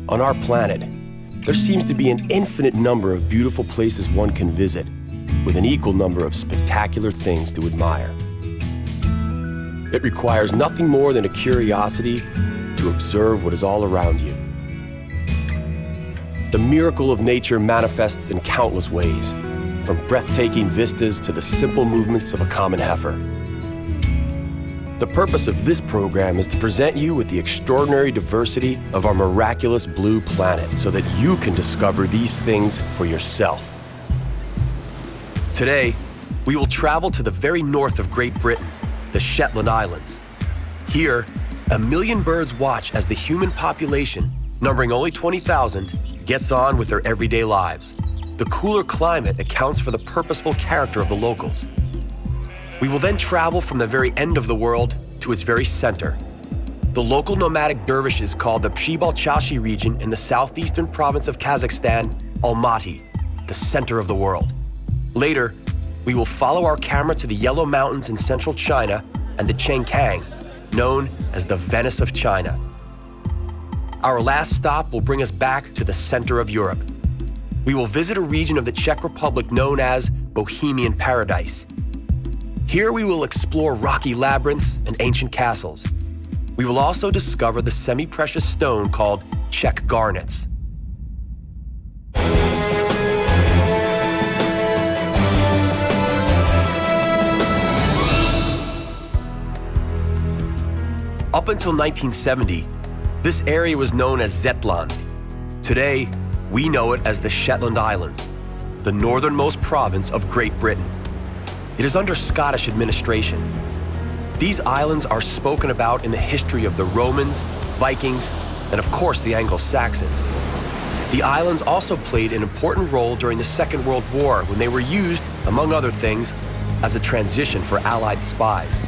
On our planet, there seems to be an infinite number of beautiful places one can visit, with an equal number of spectacular things to admire. It requires nothing more than a curiosity to observe what is all around you. The miracle of nature manifests in countless ways, from breathtaking vistas to the simple movements of a common heifer. The purpose of this program is to present you with the extraordinary diversity of our miraculous blue planet so that you can discover these things for yourself. Today, we will travel to the very north of Great Britain, the Shetland Islands. Here, 1 million birds watch as the human population, numbering only 20,000, gets on with their everyday lives. The cooler climate accounts for the purposeful character of the locals. We will then travel from the very end of the world to its very center. The local nomadic dervishes call the Pshi-Balchashi region in the southeastern province of Kazakhstan, Almaty, the center of the world. Later, we will follow our camera to the Yellow Mountains in central China and the Chenkang, known as the Venice of China. Our last stop will bring us back to the center of Europe. We will visit a region of the Czech Republic known as Bohemian Paradise. Here we will explore rocky labyrinths and ancient castles. We will also discover the semi-precious stone called Czech garnets. Up until 1970, this area was known as Shetland. Today, we know it as the Shetland Islands, the northernmost province of Great Britain. It is under Scottish administration. These islands are spoken about in the history of the Romans, Vikings, and of course the Anglo-Saxons. The islands also played an important role during the Second World War when they were used, among other things, as a transition for Allied spies.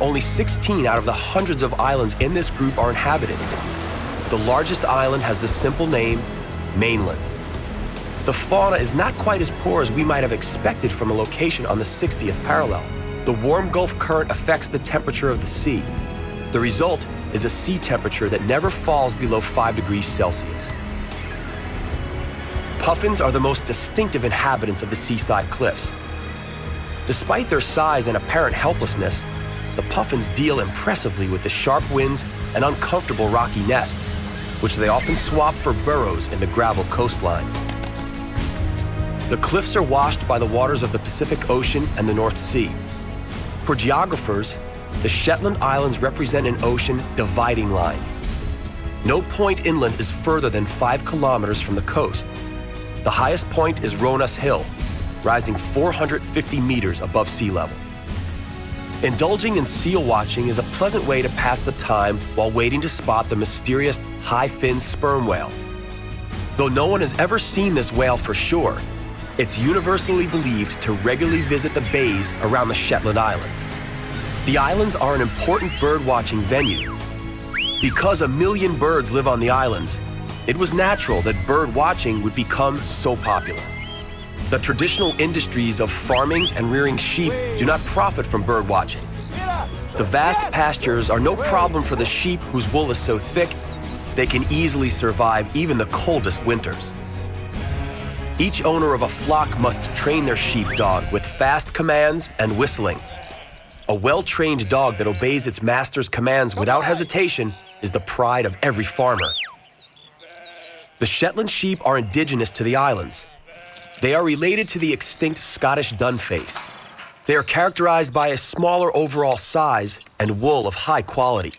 Only 16 out of the hundreds of islands in this group are inhabited. The largest island has the simple name, mainland. The fauna is not quite as poor as we might have expected from a location on the 60th parallel. The warm Gulf current affects the temperature of the sea. The result is a sea temperature that never falls below 5 degrees Celsius. Puffins are the most distinctive inhabitants of the seaside cliffs. Despite their size and apparent helplessness, the puffins deal impressively with the sharp winds and uncomfortable rocky nests, which they often swap for burrows in the gravel coastline. The cliffs are washed by the waters of the Pacific Ocean and the North Sea. For geographers, the Shetland Islands represent an ocean dividing line. No point inland is further than 5 kilometers from the coast. The highest point is Ronas Hill, rising 450 meters above sea level. Indulging in seal watching is a pleasant way to pass the time while waiting to spot the mysterious high-fin sperm whale. Though no one has ever seen this whale for sure, it's universally believed to regularly visit the bays around the Shetland Islands. The islands are an important bird-watching venue. Because 1 million birds live on the islands, it was natural that bird watching would become so popular. The traditional industries of farming and rearing sheep do not profit from bird watching. The vast pastures are no problem for the sheep whose wool is so thick, they can easily survive even the coldest winters. Each owner of a flock must train their sheepdog with fast commands and whistling. A well-trained dog that obeys its master's commands without hesitation is the pride of every farmer. The Shetland sheep are indigenous to the islands. They are related to the extinct Scottish dunface. They are characterized by a smaller overall size and wool of high quality.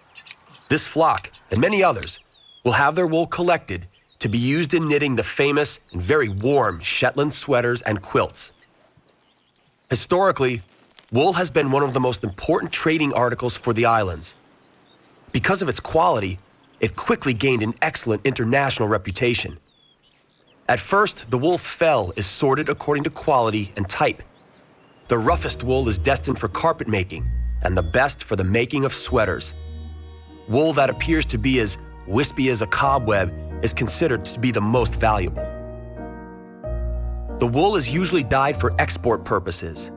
This flock, and many others, will have their wool collected to be used in knitting the famous and very warm Shetland sweaters and quilts. Historically, wool has been one of the most important trading articles for the islands. Because of its quality, it quickly gained an excellent international reputation. At first, the wool fell is sorted according to quality and type. The roughest wool is destined for carpet making, and the best for the making of sweaters. Wool that appears to be as wispy as a cobweb is considered to be the most valuable. The wool is usually dyed for export purposes.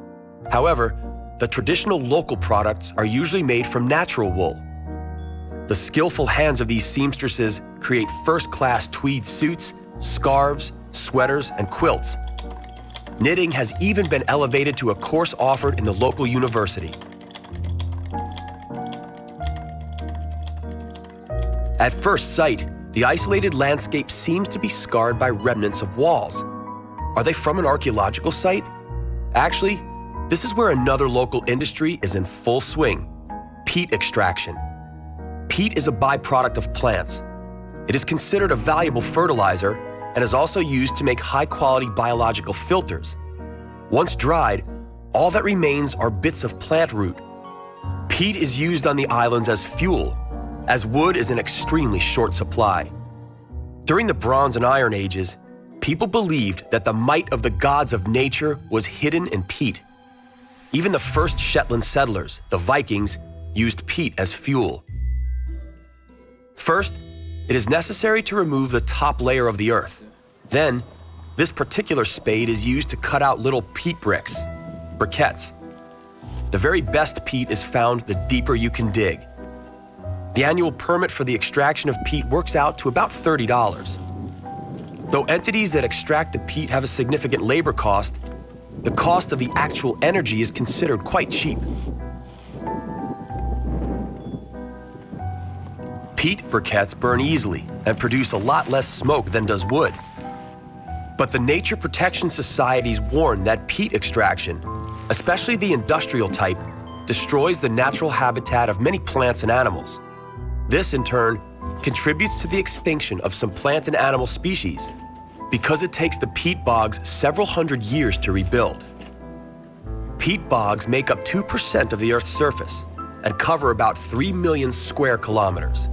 However, the traditional local products are usually made from natural wool. The skillful hands of these seamstresses create first-class tweed suits, scarves, sweaters, and quilts. Knitting has even been elevated to a course offered in the local university. At first sight, the isolated landscape seems to be scarred by remnants of walls. Are they from an archaeological site? Actually, this is where another local industry is in full swing: peat extraction. Peat is a byproduct of plants. It is considered a valuable fertilizer and is also used to make high-quality biological filters. Once dried, all that remains are bits of plant root. Peat is used on the islands as fuel, as wood is in extremely short supply. During the Bronze and Iron Ages, people believed that the might of the gods of nature was hidden in peat. Even the first Shetland settlers, the Vikings, used peat as fuel. First, it is necessary to remove the top layer of the earth. Then, this particular spade is used to cut out little peat bricks, briquettes. The very best peat is found the deeper you can dig. The annual permit for the extraction of peat works out to about $30. Though entities that extract the peat have a significant labor cost, the cost of the actual energy is considered quite cheap. Peat briquettes burn easily and produce a lot less smoke than does wood. But the Nature Protection Societies warn that peat extraction, especially the industrial type, destroys the natural habitat of many plants and animals. This, in turn, contributes to the extinction of some plant and animal species because it takes the peat bogs several hundred years to rebuild. Peat bogs make up 2% of the Earth's surface and cover about 3 million square kilometers.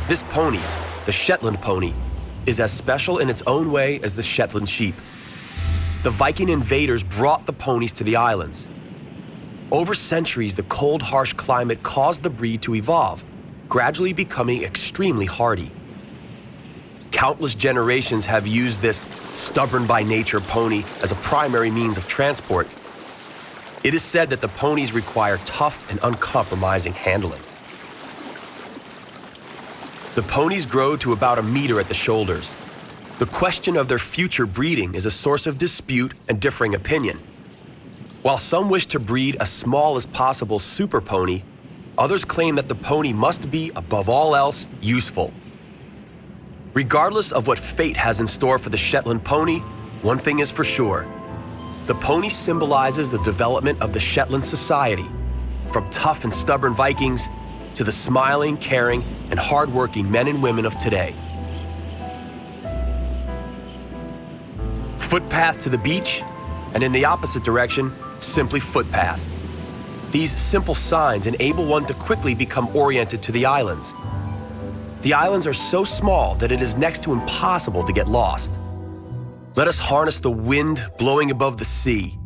This pony, the Shetland pony, is as special in its own way as the Shetland sheep. The Viking invaders brought the ponies to the islands. Over centuries, the cold, harsh climate caused the breed to evolve, gradually becoming extremely hardy. Countless generations have used this stubborn-by-nature pony as a primary means of transport. It is said that the ponies require tough and uncompromising handling. The ponies grow to about 1 meter at the shoulders. The question of their future breeding is a source of dispute and differing opinion. While some wish to breed as small as possible super pony, others claim that the pony must be, above all else, useful. Regardless of what fate has in store for the Shetland pony, one thing is for sure. The pony symbolizes the development of the Shetland society, from tough and stubborn Vikings to the smiling, caring, and hardworking men and women of today. Footpath to the beach, and in the opposite direction, simply footpath. These simple signs enable one to quickly become oriented to the islands. The islands are so small that it is next to impossible to get lost. Let us harness the wind blowing above the sea,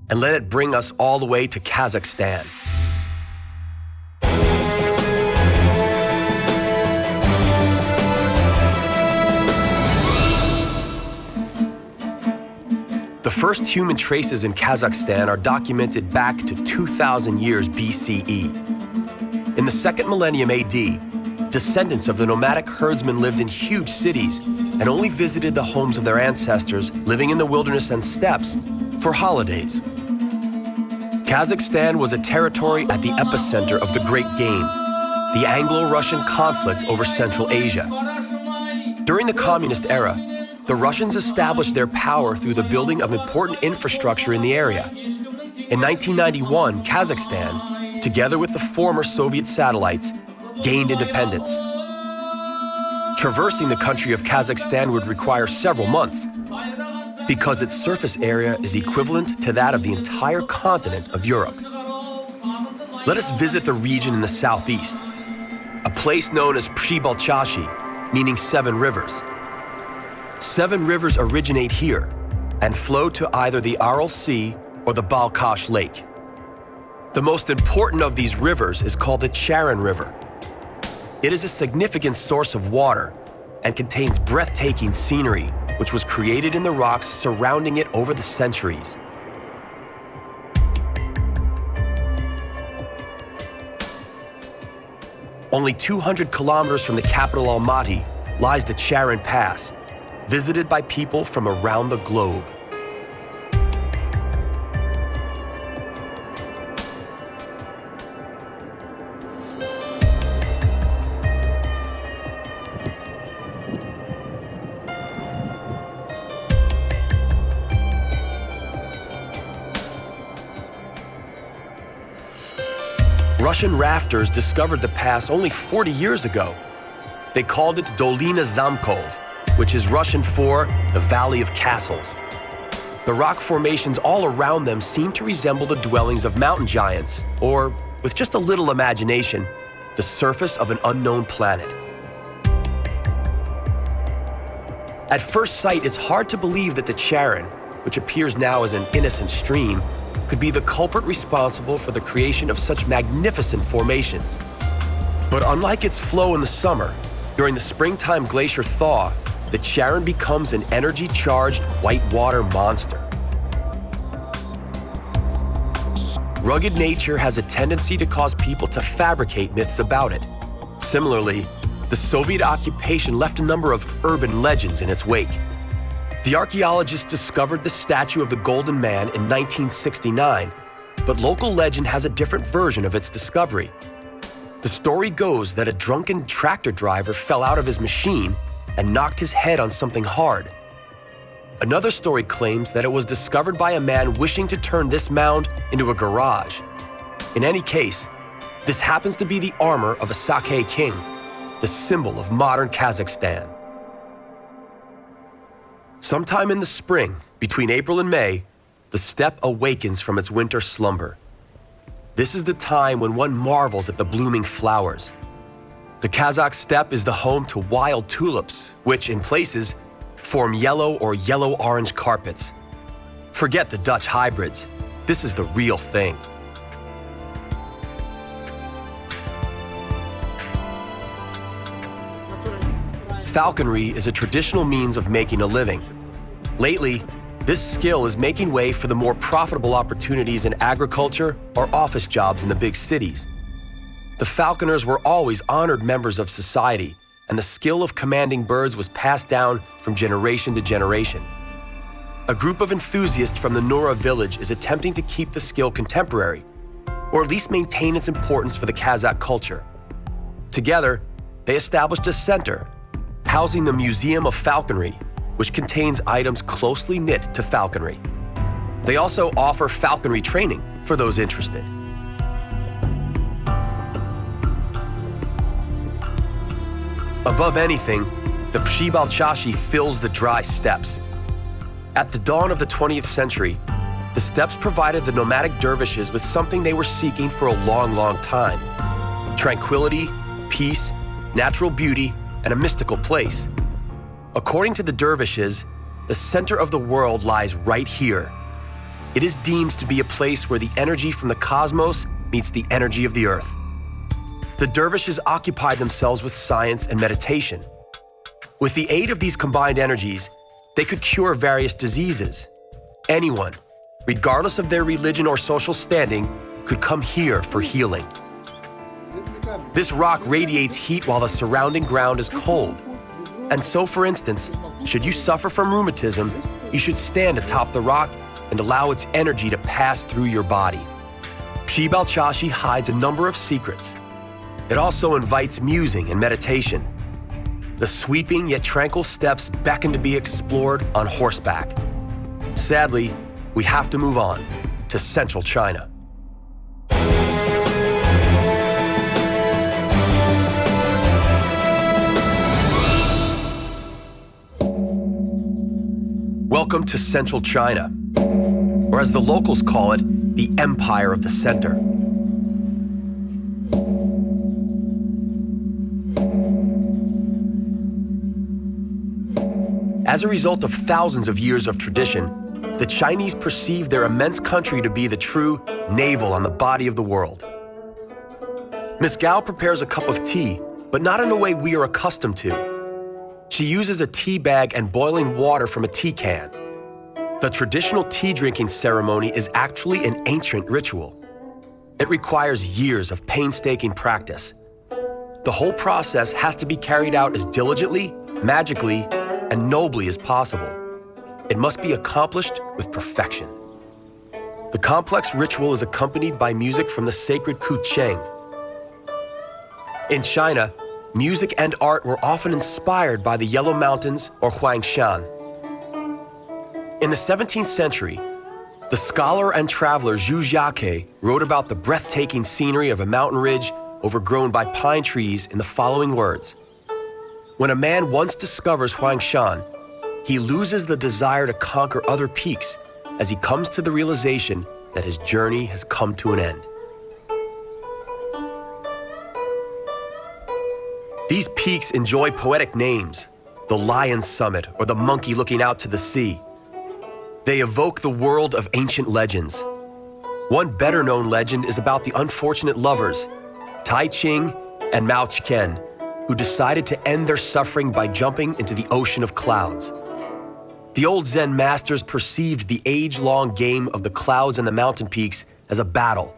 and let it bring us all the way to Kazakhstan. The first human traces in Kazakhstan are documented back to 2,000 years BCE. In the second millennium AD, descendants of the nomadic herdsmen lived in huge cities and only visited the homes of their ancestors living in the wilderness and steppes for holidays. Kazakhstan was a territory at the epicenter of the Great Game, the Anglo-Russian conflict over Central Asia. During the communist era, the Russians established their power through the building of important infrastructure in the area. In 1991, Kazakhstan, together with the former Soviet satellites, gained independence. Traversing the country of Kazakhstan would require several months because its surface area is equivalent to that of the entire continent of Europe. Let us visit the region in the southeast, a place known as Przybalchashi, meaning 7 rivers. 7 rivers originate here and flow to either the Aral Sea or the Balkhash Lake. The most important of these rivers is called the Charon River. It is a significant source of water and contains breathtaking scenery which was created in the rocks surrounding it over the centuries. Only 200 kilometers from the capital Almaty lies the Charon Pass, visited by people from around the globe. Russian rafters discovered the pass only 40 years ago. They called it Dolina Zamkov, which is Russian for the Valley of Castles. The rock formations all around them seem to resemble the dwellings of mountain giants, or, with just a little imagination, the surface of an unknown planet. At first sight, it's hard to believe that the Charon, which appears now as an innocent stream, could be the culprit responsible for the creation of such magnificent formations. But unlike its flow in the summer, during the springtime glacier thaw, the Charon becomes an energy-charged whitewater monster. Rugged nature has a tendency to cause people to fabricate myths about it. Similarly, the Soviet occupation left a number of urban legends in its wake. The archaeologists discovered the statue of the Golden Man in 1969, but local legend has a different version of its discovery. The story goes that a drunken tractor driver fell out of his machine and knocked his head on something hard. Another story claims that it was discovered by a man wishing to turn this mound into a garage. In any case, this happens to be the armor of a Sake king, the symbol of modern Kazakhstan. Sometime in the spring, between April and May, the steppe awakens from its winter slumber. This is the time when one marvels at the blooming flowers. The Kazakh steppe is the home to wild tulips, which, in places, form yellow or yellow-orange carpets. Forget the Dutch hybrids. This is the real thing. Falconry is a traditional means of making a living. Lately, this skill is making way for the more profitable opportunities in agriculture or office jobs in the big cities. The falconers were always honored members of society, and the skill of commanding birds was passed down from generation to generation. A group of enthusiasts from the Nura village is attempting to keep the skill contemporary, or at least maintain its importance for the Kazakh culture. Together, they established a center housing the Museum of Falconry, which contains items closely knit to falconry. They also offer falconry training for those interested. Above anything, the Pshi-Balchashi fills the dry steppes. At the dawn of the 20th century, the steppes provided the nomadic dervishes with something they were seeking for a long, long time: tranquility, peace, natural beauty, and a mystical place. According to the dervishes, the center of the world lies right here. It is deemed to be a place where the energy from the cosmos meets the energy of the earth. The dervishes occupied themselves with science and meditation. With the aid of these combined energies, they could cure various diseases. Anyone, regardless of their religion or social standing, could come here for healing. This rock radiates heat while the surrounding ground is cold. And so, for instance, should you suffer from rheumatism, you should stand atop the rock and allow its energy to pass through your body. Pshi-Balchashi hides a number of secrets. It also invites musing and meditation. The sweeping yet tranquil steppes beckon to be explored on horseback. Sadly, we have to move on to central China. Welcome to central China, or as the locals call it, the Empire of the Center. As a result of thousands of years of tradition, the Chinese perceive their immense country to be the true navel on the body of the world. Miss Gao prepares a cup of tea, but not in a way we are accustomed to. She uses a tea bag and boiling water from a tea can. The traditional tea drinking ceremony is actually an ancient ritual. It requires years of painstaking practice. The whole process has to be carried out as diligently, magically, and nobly as possible. It must be accomplished with perfection. The complex ritual is accompanied by music from the sacred Kucheng. In China, music and art were often inspired by the Yellow Mountains or Huangshan. In the 17th century, the scholar and traveler Zhu Jiake wrote about the breathtaking scenery of a mountain ridge overgrown by pine trees in the following words: "When a man once discovers Huangshan, he loses the desire to conquer other peaks as he comes to the realization that his journey has come to an end." These peaks enjoy poetic names, the Lion's Summit or the Monkey Looking Out to the Sea. They evoke the world of ancient legends. One better-known legend is about the unfortunate lovers, Tai Ching and Mao Qian, who decided to end their suffering by jumping into the ocean of clouds. The old Zen masters perceived the age-long game of the clouds and the mountain peaks as a battle,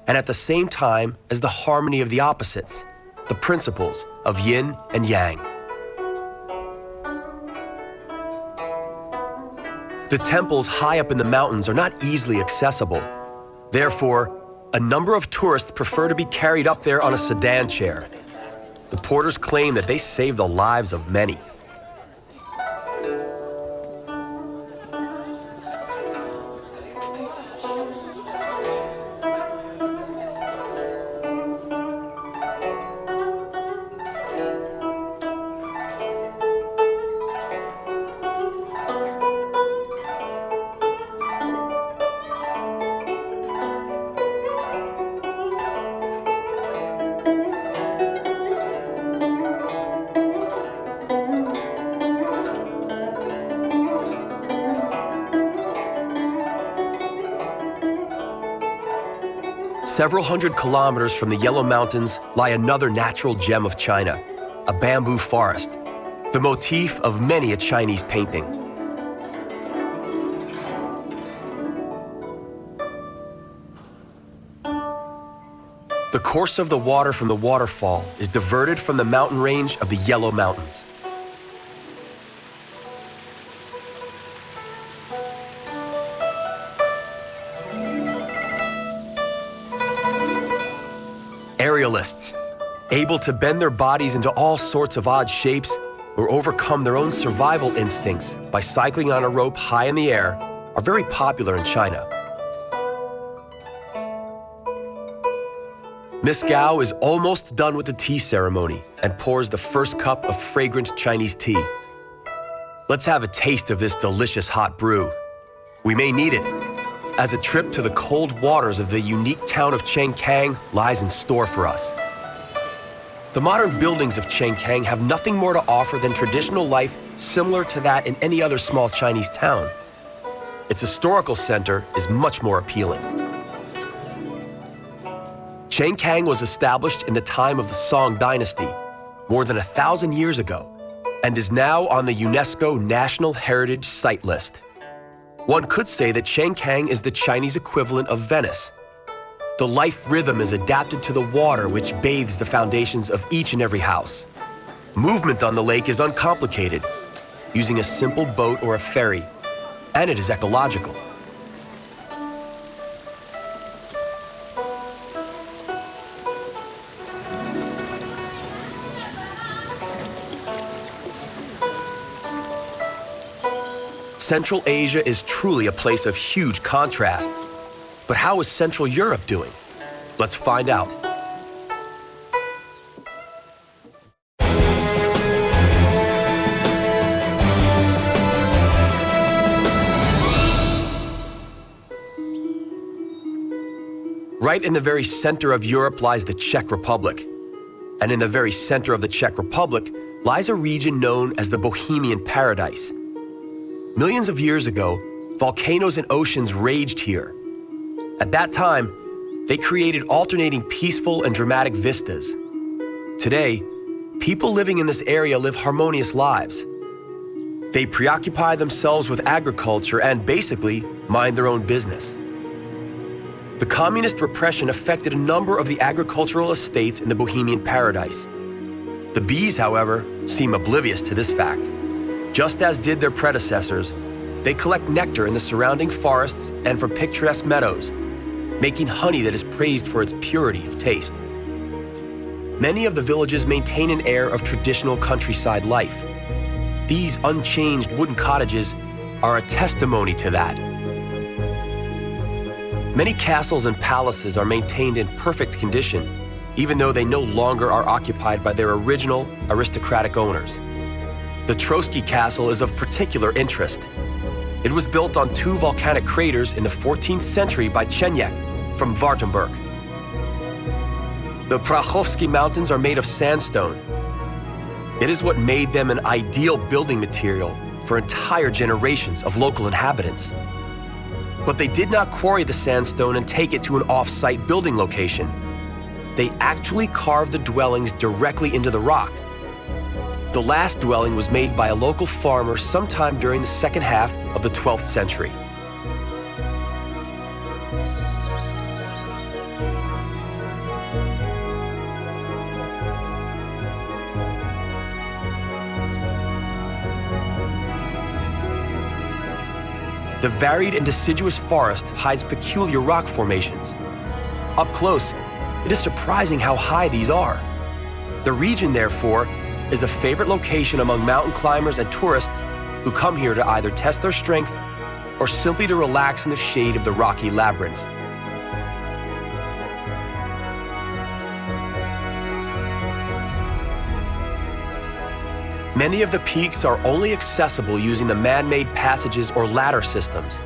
and at the same time as the harmony of the opposites, the principles of yin and yang. The temples high up in the mountains are not easily accessible. Therefore, a number of tourists prefer to be carried up there on a sedan chair. The porters claim that they save the lives of many. Several hundred kilometers from the Yellow Mountains lie another natural gem of China, a bamboo forest, the motif of many a Chinese painting. The course of the water from the waterfall is diverted from the mountain range of the Yellow Mountains. Aerialists, able to bend their bodies into all sorts of odd shapes or overcome their own survival instincts by cycling on a rope high in the air, are very popular in China. Miss Gao is almost done with the tea ceremony and pours the first cup of fragrant Chinese tea. Let's have a taste of this delicious hot brew. We may need it, as a trip to the cold waters of the unique town of Chengkang lies in store for us. The modern buildings of Chengkang have nothing more to offer than traditional life similar to that in any other small Chinese town. Its historical center is much more appealing. Chengkang was established in the time of the Song Dynasty, more than 1,000 years ago, and is now on the UNESCO National Heritage Site list. One could say that Chengkang is the Chinese equivalent of Venice. The life rhythm is adapted to the water which bathes the foundations of each and every house. Movement on the lake is uncomplicated, using a simple boat or a ferry, and it is ecological. Central Asia is truly a place of huge contrasts. But how is Central Europe doing? Let's find out. Right in the very center of Europe lies the Czech Republic. And in the very center of the Czech Republic lies a region known as the Bohemian Paradise. Millions of years ago, volcanoes and oceans raged here. At that time, they created alternating peaceful and dramatic vistas. Today, People living in this area live harmonious lives. They preoccupy themselves with agriculture and basically mind their own business. The communist repression affected a number of the agricultural estates in the Bohemian paradise. The bees, however, seem oblivious to this fact. Just as did their predecessors, they collect nectar in the surrounding forests and from picturesque meadows, making honey that is praised for its purity of taste. Many of the villages maintain an air of traditional countryside life. These unchanged wooden cottages are a testimony to that. Many castles and palaces are maintained in perfect condition, even though they no longer are occupied by their original aristocratic owners. The Trotsky Castle is of particular interest. It was built on two volcanic craters in the 14th century by Chenyek from Wartenberg. The Prachovsky Mountains are made of sandstone. It is what made them an ideal building material for entire generations of local inhabitants. But they did not quarry the sandstone and take it to an off-site building location. They actually carved the dwellings directly into the rock. The last dwelling was made by a local farmer sometime during the second half of the 12th century. The varied and deciduous forest hides peculiar rock formations. Up close, it is surprising how high these are. The region, therefore, is a favorite location among mountain climbers and tourists who come here to either test their strength or simply to relax in the shade of the rocky labyrinth. Many of the peaks are only accessible using the man-made passages or ladder systems.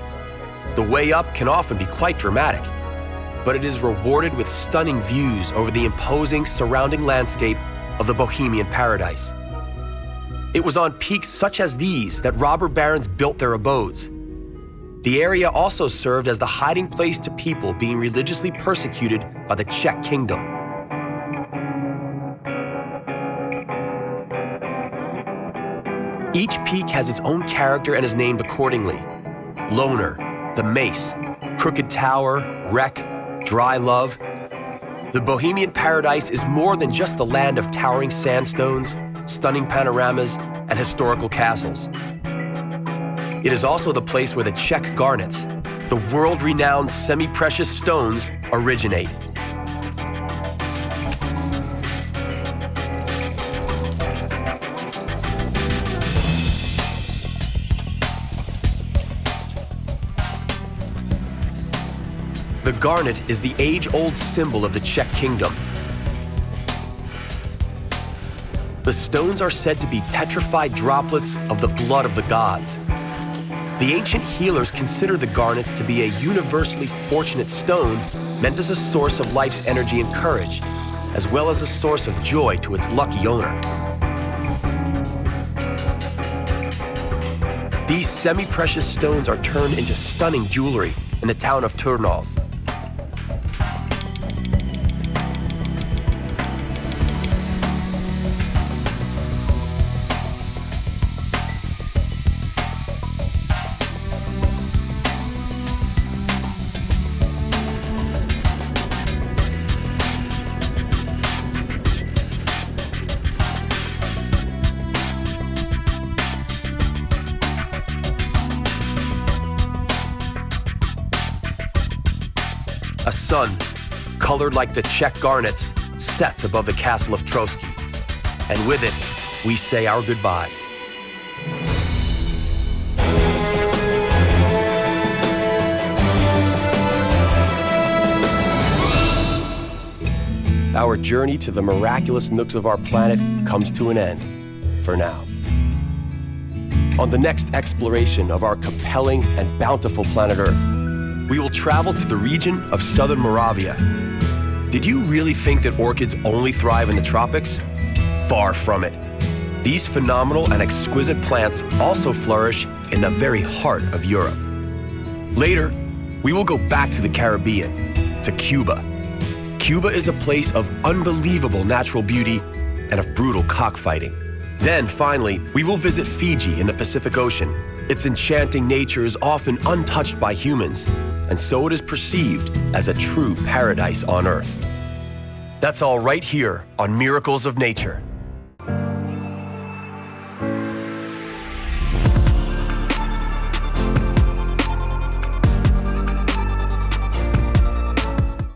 The way up can often be quite dramatic, but it is rewarded with stunning views over the imposing surrounding landscape of the Bohemian paradise. It was on peaks such as these that robber barons built their abodes. The area also served as the hiding place to people being religiously persecuted by the Czech kingdom. Each peak has its own character and is named accordingly. Loner, the Mace, Crooked Tower, Wreck, Dry Love. The Bohemian paradise is more than just the land of towering sandstones, stunning panoramas, and historical castles. It is also the place where the Czech garnets, the world-renowned semi-precious stones, originate. The garnet is the age-old symbol of the Czech kingdom. The stones are said to be petrified droplets of the blood of the gods. The ancient healers considered the garnets to be a universally fortunate stone meant as a source of life's energy and courage, as well as a source of joy to its lucky owner. These semi-precious stones are turned into stunning jewelry in the town of Turnov. A sun, colored like the Czech garnets, sets above the castle of Trotsky. And with it, we say our goodbyes. Our journey to the miraculous nooks of our planet comes to an end, for now. On the next exploration of our compelling and bountiful planet Earth, we will travel to the region of southern Moravia. Did you really think that orchids only thrive in the tropics? Far from it. These phenomenal and exquisite plants also flourish in the very heart of Europe. Later, we will go back to the Caribbean, to Cuba. Cuba is a place of unbelievable natural beauty and of brutal cockfighting. Then, finally, we will visit Fiji in the Pacific Ocean. Its enchanting nature is often untouched by humans, and so it is perceived as a true paradise on Earth. That's all right here on Miracles of Nature.